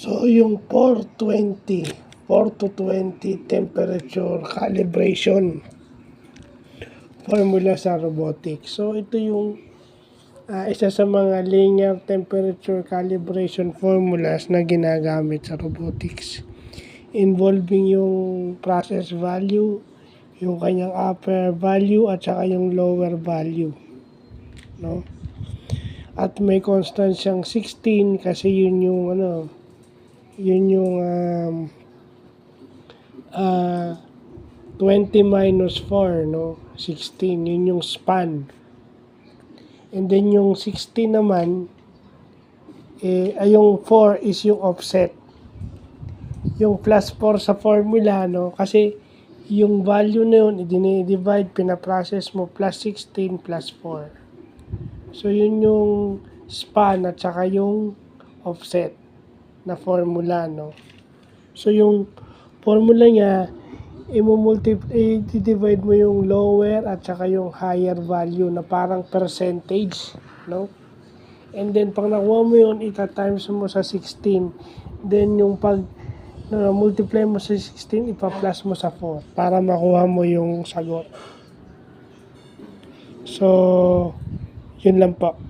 So, yung 4 to 20 temperature calibration formula sa robotics. So, ito yung isa sa mga linear temperature calibration formulas na ginagamit sa robotics. Involving yung process value, yung kanyang upper value at saka yung lower value. No? At may constant siyang 16 kasi yun yung yun yung 20 minus 4, no? 16, yun yung span. And then yung 16 naman, yung 4 is yung offset. Yung plus 4 sa formula, no? Kasi yung value na yun, i-divide, pinaprocess mo, plus 16 plus 4. So yun yung span at saka yung offset na formula, no? So yung formula niya, i-divide mo yung lower at saka yung higher value na parang percentage, no? And then pag nakuha mo yun, ita-times mo sa 16. Then yung pag multiply mo sa 16, ipa-plus mo sa 4 para makuha mo yung sagot. So, yun lang po.